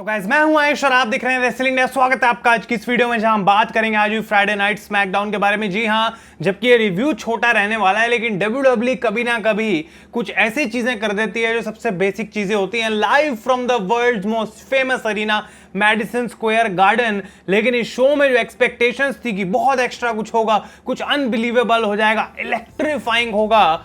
तो गाइस मैं हूं आयुष और आप देख रहे हैं रेसलिंग इंडिया। स्वागत है आपका आज की इस वीडियो में जहां हम बात करेंगे आज भी फ्राइडे नाइट स्मैकडाउन के बारे में। जी हां, जबकि ये रिव्यू छोटा रहने वाला है, लेकिन WWE कभी ना कभी कुछ ऐसी चीजें कर देती है जो सबसे बेसिक चीजें होती हैं। Live from the world's most famous arena Madison Square Garden. लेकिन इस शो में जो एक्सपेक्टेशंस थी कि बहुत एक्स्ट्रा कुछ होगा, कुछ अनबिलीवेबल हो जाएगा, इलेक्ट्रीफाइंग होगा,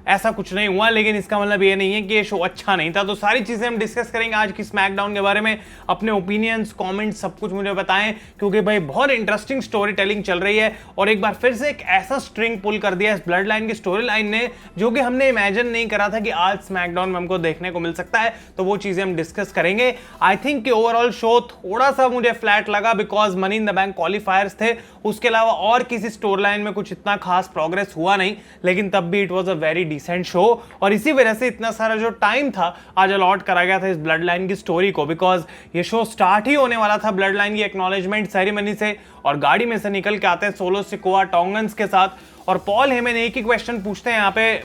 ऐसा कुछ नहीं हुआ। लेकिन इसका मतलब ये नहीं है कि ये शो अच्छा नहीं था। तो सारी चीजें हम डिस्कस करेंगे आज की स्मैकडाउन के बारे में। अपने ओपिनियंस, कमेंट्स सब कुछ मुझे बताएं, क्योंकि भाई बहुत इंटरेस्टिंग स्टोरी टेलिंग चल रही है। और एक बार फिर से एक ऐसा स्ट्रिंग पुल कर दिया इस ब्लड लाइन की स्टोरी लाइन ने, जो कि हमने इमेजिन नहीं करा था कि आज स्मैकडाउन में हमको देखने को मिल सकता है। तो वो चीजें हम डिस्कस करेंगे। आई थिंक कि ओवरऑल शो थोड़ा सा मुझे फ्लैट लगा, because money in the bank क्वालिफायर्स थे। उसके अलावा और किसी स्टोरी लाइन में कुछ इतना खास प्रोग्रेस हुआ नहीं, लेकिन तब भी it was a very decent show. और इसी वजह से इतना सारा जो टाइम था आज अलॉट करा गया था इस ब्लड लाइन की स्टोरी को, बिकॉज ये शो स्टार्ट ही होने वाला था ब्लड लाइन की एक्नॉलेजमेंट सेरेमनी से। और गाड़ी में से निकल के आते हैं सोलो सिकोआ टोंगन्स के साथ, और पॉल हेमन एक ही क्वेश्चन पूछते हैं यहाँ पे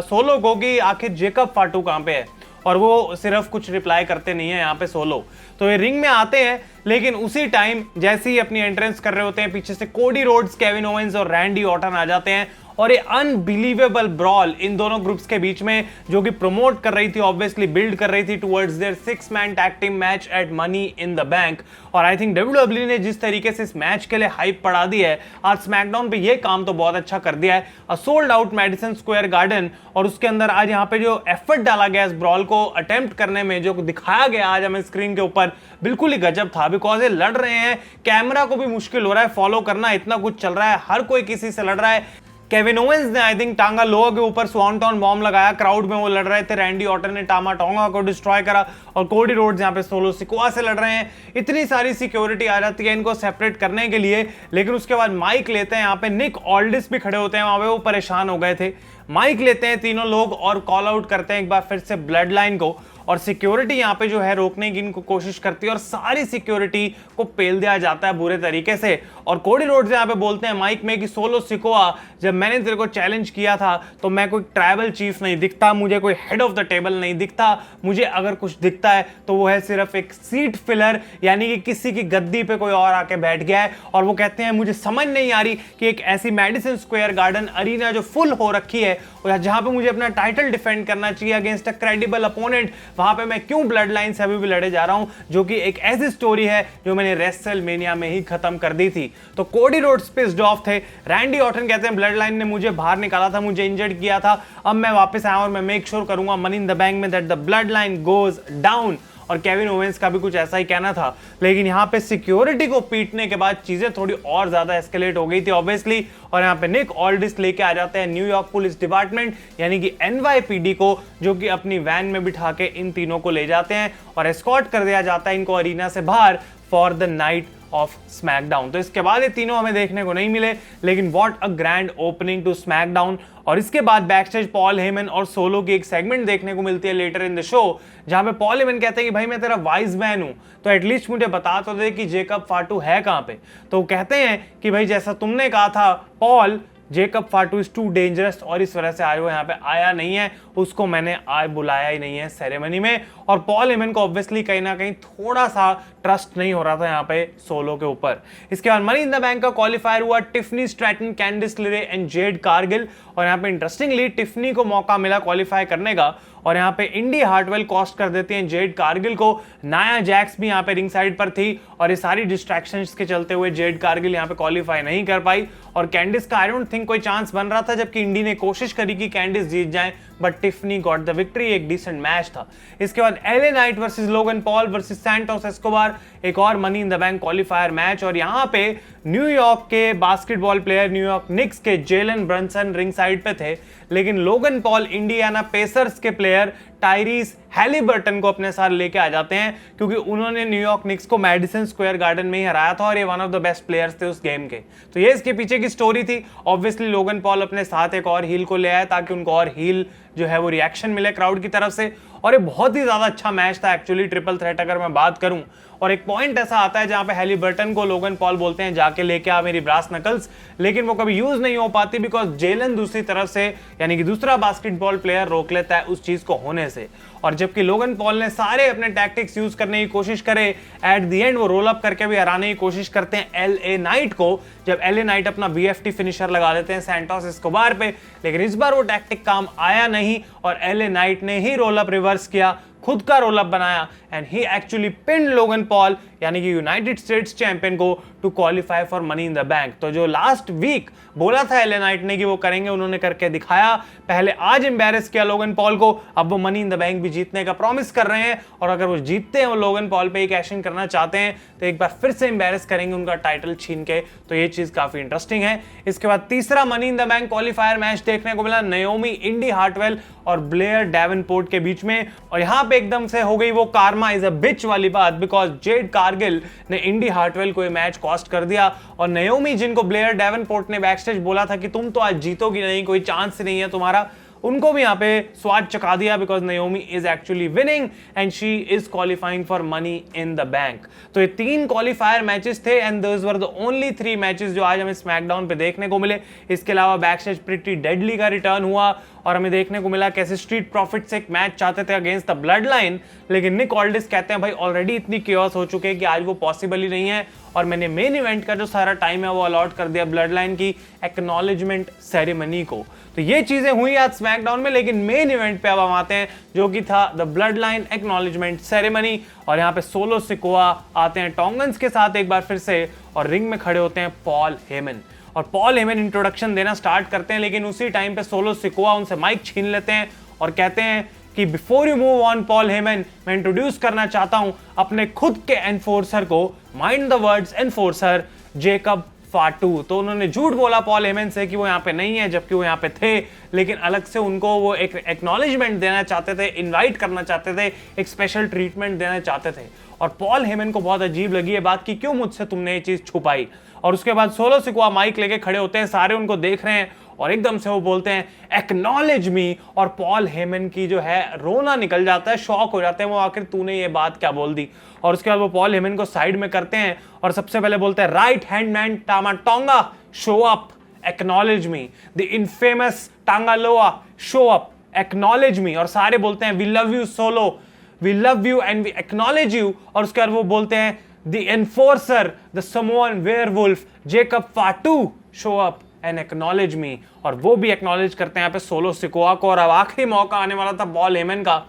सोलो को कि आखिर जेकब फाटू कहाँ पे है, और वो सिर्फ कुछ रिप्लाई करते नहीं है यहाँ पे सोलो। तो ये रिंग में आते हैं, लेकिन उसी टाइम जैसे ही अपनी एंट्रेंस कर रहे होते हैं, पीछे से कोडी रोड्स, केविन ओवेंस और रैंडी ऑर्टन आ जाते हैं। और ये अनबिलीवेबल ब्रॉल इन दोनों ग्रुप्स के बीच में, जो कि प्रमोट कर रही थी, ऑब्वियसली बिल्ड कर रही थी towards their 6-man tag team match at money in the bank. और आई थिंक WWE ने जिस तरीके से इस मैच के लिए हाइप बढ़ा दी है, आज स्मैकडाउन पे ये काम तो बहुत अच्छा कर दिया है। अ sold out medicine Square garden, और उसके अंदर आज यहाँ पे जो एफर्ट डाला गया इस ब्रॉल को अटेम्प्ट करने में, जो दिखाया गया आज हमें स्क्रीन के ऊपर, बिल्कुल ही गजब था। बिकॉज ये लड़ रहे हैं, कैमरा को भी मुश्किल हो रहा है फॉलो करना, इतना कुछ चल रहा है, हर कोई किसी से लड़ रहा है। केविन ओवेंस ने आई थिंक टांगा लोहा के ऊपर स्वानटॉन बॉम्ब लगाया, क्राउड में वो लड़ रहे थे। रैंडी ऑर्टन ने टामा टोंगा को डिस्ट्रॉय करा, और कोडी रोड्स यहाँ पे सोलो सिकोआ से लड़ रहे हैं। इतनी सारी सिक्योरिटी आ जाती है इनको सेपरेट करने के लिए। लेकिन उसके बाद माइक लेते हैं यहाँ पे, निक ऑल्डिस भी खड़े होते हैं वहां पे, वो परेशान हो गए थे। माइक लेते हैं तीनों लोग और कॉल आउट करते हैं एक बार फिर से ब्लड लाइन को, और सिक्योरिटी यहाँ पे जो है रोकने की इनको कोशिश करती है, और सारी सिक्योरिटी को पेल दिया जाता है बुरे तरीके से। और कोडी रोड्स यहाँ पे बोलते हैं माइक में कि सोलो सिकोआ, जब मैंने तेरे को चैलेंज किया था तो मैं कोई ट्राइबल चीफ नहीं दिखता, मुझे कोई हेड ऑफ द टेबल नहीं दिखता, मुझे अगर कुछ दिखता है तो वो है सिर्फ एक सीट फिलर, यानी कि किसी की गद्दी पे कोई और आके बैठ गया है। और वो कहते हैं मुझे समझ नहीं आ रही कि एक ऐसी मैडिसन स्क्वायर गार्डन अरीना जो फुल हो रखी है, जहां पे मुझे अपना टाइटल डिफेंड करना चाहिए अगेंस्ट अ क्रेडिबल अपोनेंट, वहां पे मैं क्यों ब्लड लाइन से अभी भी लड़े जा रहा हूं, जो कि एक ऐसी स्टोरी है जो मैंने रेसलमेनिया में ही खत्म कर दी थी। तो कोडी रोड्स पिस्ड ऑफ थे। रैंडी ऑर्टन कहते हैं ब्लड लाइन ने मुझे बाहर निकाला था, मुझे इंजर्ड किया था, अब मैं वापस आया और मैं मेक श्योर करूंगा मनी इन द बैंक में that the blood line goes down. और केविन ओवेंस का भी कुछ ऐसा ही कहना था। लेकिन यहाँ पे सिक्योरिटी को पीटने के बाद चीजें थोड़ी और ज्यादा एस्केलेट हो गई थी ऑब्वियसली। और यहाँ पे निक ऑल्डिस लेके आ जाते हैं न्यूयॉर्क पुलिस डिपार्टमेंट, यानी कि NYPD को, जो कि अपनी वैन में बिठा के इन तीनों को ले जाते हैं और एस्कॉर्ट कर दिया जाता है इनको अरीना से बाहर for the night of SmackDown. तो इसके बाद ये तीनों हमें देखने को नहीं मिले, लेकिन what a grand opening to SmackDown. और इसके बाद बैकस्टेज पॉल हेमन और सोलो की एक सेगमेंट देखने को मिलती है लेटर इन द शो, जहां पे पॉल हेमन कहते हैं कि भाई मैं तेरा वाइज मैन हूं, तो एटलीस्ट मुझे बता तो दे कि जेकब फाटू है कहां पे। तो कहते हैं कि भाई जैसा तुमने कहा था Paul, Jacob Fatu is too dangerous, और इस वजह से आज वो यहाँ पे आया नहीं है, उसको मैंने आज बुलाया ही नहीं है सेरेमनी में। और पॉल हेमन को ऑब्वियसली कहीं ना कहीं थोड़ा सा ट्रस्ट नहीं हो रहा था यहाँ पे सोलो के ऊपर। इसके बाद मनी इन द बैंक का क्वालिफायर हुआ टिफनी स्ट्रैटन, कैंडिस लेरे एंड जेड कारगिल। और यहाँ पे इंटरेस्टिंगली टिफनी को मौका मिला क्वालिफाई करने का, और यहाँ पे इंडी हार्टवेल कॉस्ट कर देती हैं जेड कारगिल को। नाया जैक्स भी यहाँ पे रिंग साइड पर थी, और ये सारी डिस्ट्रैक्शंस के चलते हुए जेड कारगिल यहाँ पे क्वालिफाई नहीं कर पाई। और कैंडिस का आई डोंट थिंक कोई चांस बन रहा था, जबकि इंडी ने कोशिश करी कि कैंडिस जीत जाए, but Tiffany got the victory. एक डिसेंट मैच था। इसके बाद LA Knight versus Logan Paul versus Santos Escobar, एक और money in the bank qualifier match. और यहाँ पे न्यूयॉर्क के बास्केटबॉल प्लेयर, न्यूयॉर्क निक्स के जेलन ब्रंसन रिंग साइड पे थे, लेकिन लोगन पॉल इंडियाना पेसर्स के प्लेयर टायरीस हैलिबर्टन को अपने साथ लेके आ जाते हैं, क्योंकि उन्होंने न्यूयॉर्क निक्स को मैडिसन स्क्वायर गार्डन में ही हराया था, और ये one of the best players थे उस गेम के। तो ये इसके पीछे की स्टोरी थी। ऑब्वियसली लोगन पॉल अपने साथ एक और हील को ले आए, ताकि उनको और हील जो है वो रिएक्शन मिले क्राउड की तरफ से। और ये बहुत ही ज्यादा अच्छा मैच था एक्चुअली, ट्रिपल थ्रेट अगर मैं बात करूं। और एक पॉइंट ऐसा आता है जहां पे हैलिबर्टन को लोगन पॉल बोलते हैं जाके लेके आ मेरी ब्रास नकल्स, लेकिन वो कभी यूज नहीं हो पाती, बिकॉज जेलन दूसरी तरफ से, यानी कि दूसरा बास्केटबॉल प्लेयर रोक लेता है उस चीज को होने से। और जबकि लोगन पॉल ने सारे अपने टैक्टिक्स यूज करने की कोशिश करे, एट द एंड वो रोल अप करके भी हराने की कोशिश करते हैं LA नाइट को, जब LA नाइट अपना BFT फिनिशर लगा देते हैं सैंटोस एस्कोबार पे। लेकिन इस बार वो टैक्टिक काम आया नहीं और LA नाइट ने ही रोल अप रिवर्स किया, खुद का रोल अप बनाया and he actually pin Logan Paul यानी कि यूनाइटेड स्टेट्स चैंपियन को to qualify for money in the bank. तो जो लास्ट वीक बोला था LA नाइट ने कि वो करेंगे, उन्होंने करके दिखाया। पहले आज एम्बैरेस किया लोगन पॉल को, अब वो मनी इन द बैंक भी जीतने का प्रॉमिस कर रहे हैं और अगर वो जीतते हैं, वो लोगन पॉल पे ही कैश इन करना चाहते हैं, तो एक बार फिर से एम्बैरेस करेंगे उनका टाइटल छीन के। तो ये चीज काफी इंटरेस्टिंग है। इसके बाद तीसरा money in the bank qualifier match देखने को मिला नयोमी इंडी हार्टवेल और ब्लेयर डेवनपोर्ट के बीच में, और यहाँ पे एकदम से हो गई वो कार्मा इज अ बिच वाली बात, बिकॉज जेड कारगिल ने इंडी हार्टवेल को ये मैच कॉस्ट कर दिया। और नयोमी, जिनको ब्लेयर डेवनपोर्ट ने बैकस्टेज बोला था कि तुम तो आज जीतोगी नहीं, कोई चांस नहीं है तुम्हारा, उनको भी यहाँ पे स्वाद चखा दिया, because नयोमी is actually winning and she is qualifying for money in the bank. तो ये 3 क्वालिफायर मैचेस थे and those were the only 3 matches जो आज हमें स्मैकडाउन पे देखने को मिले। इसके अलावा बैकस्टेज प्रिटी डेडली का रिटर्न हुआ और हमें देखने को मिला कैसे स्ट्रीट प्रॉफिट्स एक मैच चाहते थे अगेंस्ट द ब्लड लाइन, लेकिन निक ऑल्डिस कहते हैं भाई ऑलरेडी इतनी केओस हो चुके हैं कि आज वो पॉसिबल ही नहीं है और मैंने मेन इवेंट का जो सारा टाइम है वो अलॉट कर दिया ब्लड लाइन की एक्नॉलेजमेंट सेरेमनी को। तो ये चीजें हुई आज स्मैकडाउन में, लेकिन मेन इवेंट पे अब हम आते हैं जो कि था the blood line acknowledgement ceremony. और यहाँ पे सोलो सिकोआ आते हैं टोंगन्स के साथ एक बार फिर से और रिंग में खड़े होते हैं पॉल हेमन। और पॉल हेमन इंट्रोडक्शन देना स्टार्ट करते हैं, लेकिन उसी टाइम पे सोलो सिकोआ उनसे माइक छीन लेते हैं और कहते हैं कि before you move on Paul Heyman, मैं इंट्रोड्यूस करना चाहता हूं अपने खुद के एनफोर्सर को, mind the words enforcer Jacob फाटू। तो उन्होंने झूठ बोला पॉल हेमन से कि वो यहाँ पे नहीं है, जबकि वो यहाँ पे थे, लेकिन अलग से उनको वो एक एक्नॉलेजमेंट देना चाहते थे, इनवाइट करना चाहते थे, एक स्पेशल ट्रीटमेंट देना चाहते थे। और पॉल हेमन को बहुत अजीब लगी ये बात कि क्यों मुझसे तुमने ये चीज छुपाई। और उसके बाद सोलो सिकोआ माइक लेके खड़े होते हैं, सारे उनको देख रहे हैं और एकदम से वो बोलते हैं एक्नॉलेज मी, और पॉल हेमन की जो है रोना निकल जाता है, शॉक हो जाते हैं वो, आखिर तूने ये बात क्या बोल दी। और उसके बाद वो पॉल हेमन को साइड में करते हैं और सबसे पहले बोलते हैं right hand man Tama Tonga show up acknowledge me, the infamous Tanga Loa show up acknowledge me. और सारे बोलते हैं we love you Solo, we love you and we acknowledge you. और उसके बाद वो बोलते हैं the enforcer the Samoan werewolf Jacob Fatu show up and acknowledge me. और वो भी एक्नॉलेज करते हैं यहाँ पे सोलो सिकोआ को। और अब आखिरी मौका आने वाला था पॉल हेमन का,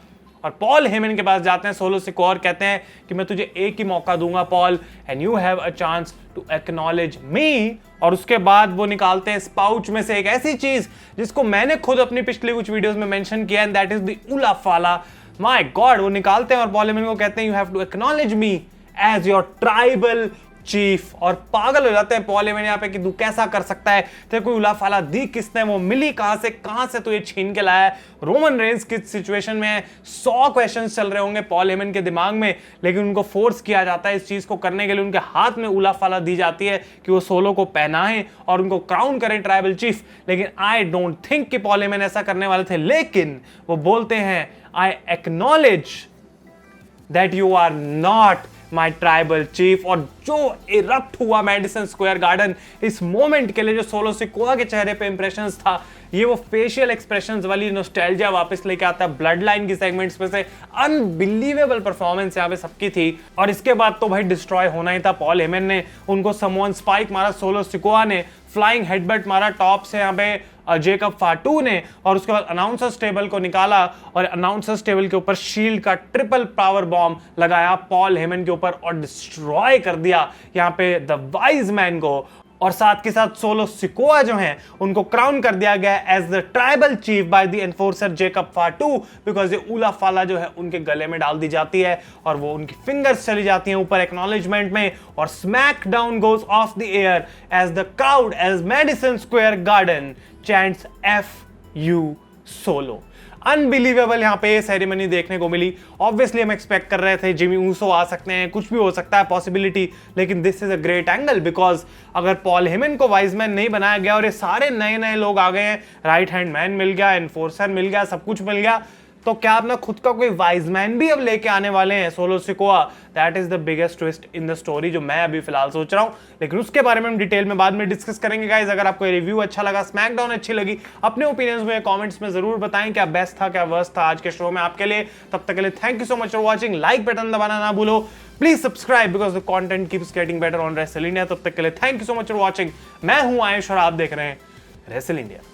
और पॉल हेमन के पास जाते हैं सोलो सिकोआ और कहते हैं कि मैं तुझे एक ही मौका दूंगा Paul, and you have a chance to acknowledge me. और उसके बाद वो निकालते हैं इस पाउच में से एक ऐसी चीज जिसको मैंने खुद अपनी पिछली कुछ वीडियोस में मेंशन किया, एंड दैट इज द उला फाला। माय गॉड, वो निकालते हैं और पॉल हेमन को कहते हैं you have to acknowledge me as your tribal chief. और पागल हो जाते हैं पॉल हेमन यहाँ पे कि तू कैसा कर सकता है, तेरे को उला फाला दी किसने, वो मिली कहां से तू ये छीन के लाया है। रोमन रेंस किस सिचुएशन में है, 100 क्वेश्चंस चल रहे होंगे पॉल हेमन के दिमाग में, लेकिन उनको फोर्स किया जाता है इस चीज को करने के लिए। उनके हाथ में उला फाला दी जाती है कि वो सोलो को पहनाएं और उनको क्राउन करें ट्राइबल चीफ। लेकिन आई डोंट थिंक कि पॉल हेमन ऐसा करने वाले थे, लेकिन वो बोलते हैं I acknowledge that you are not my tribal chief. और जो इरप्ट हुआ मैडिसन स्क्वायर गार्डन इस मोमेंट के लिए, जो सोलो सिकोआ के चेहरे पे इंप्रेशंस था, ये वो फेशियल एक्सप्रेशंस वाली नॉस्टैल्जिया वापस लेके आता है ब्लड लाइन की सेगमेंट्स में से। अनबिलीवेबल परफॉर्मेंस यहाँ पे सबकी थी। और इसके बाद तो भाई डिस्ट्रॉय होना ही था। पॉल हेमन ने उनको समोन स्पाइक मारा, सोलो सिकोआ ने फ्लाइंग हेडबट मारा टॉप से यहाँ पे जेकब फाटू ने, और उसके बाद अनाउंसर्स टेबल को निकाला और अनाउंसर्स टेबल के ऊपर शील्ड का ट्रिपल पावर बॉम्ब लगाया पॉल हेमन के ऊपर और डिस्ट्रॉय कर दिया यहाँ पे द वाइज मैन को। और साथ के साथ सोलो सिकोआ जो हैं उनको क्राउन कर दिया गया as the tribal chief by the enforcer Jacob Fatu, because ये उला फाला जो है उनके गले में डाल दी जाती है और वो उनकी फिंगर्स चली जाती हैं ऊपर एक्नॉलेजमेंट में। और SmackDown goes off the air as the crowd as Madison Square Garden chants FU Solo. Unbelievable यहाँ पे सेरेमनी देखने को मिली। ऑब्वियसली हम एक्सपेक्ट कर रहे थे जिमी ऊसो आ सकते हैं, कुछ भी हो सकता है पॉसिबिलिटी, लेकिन this is a great angle because अगर पॉल हेमन को वाइज मैन नहीं बनाया गया और ये सारे नए नए लोग आ गए हैं, राइट हैंड मैन मिल गया, एनफोर्सर मिल गया, सब कुछ मिल गया, तो क्या अपना खुद का कोई वाइज मैन भी अब लेके आने वाले हैं solo Sikoa? That is the biggest twist in the story जो मैं अभी फिलहाल सोच रहा हूं, लेकिन उसके बारे में हम डिटेल में बाद में डिस्कस करेंगे गाइस। अगर आपको रिव्यू अच्छा लगा, स्मैकडाउन अच्छी लगी, अपने ओपिनियंस में कमेंट्स में जरूर बताएं क्या बेस्ट था क्या वर्स्ट था आज के शो में आपके लिए। तब तक के लिए thank you so much for watching. Like button दबाना ना भूलो, please subscribe because the content keeps getting better on wrestle India. तब तक के लिए thank you so much for watching. मैं हूं आयुष और आप देख रहे हैं रेसल इंडिया।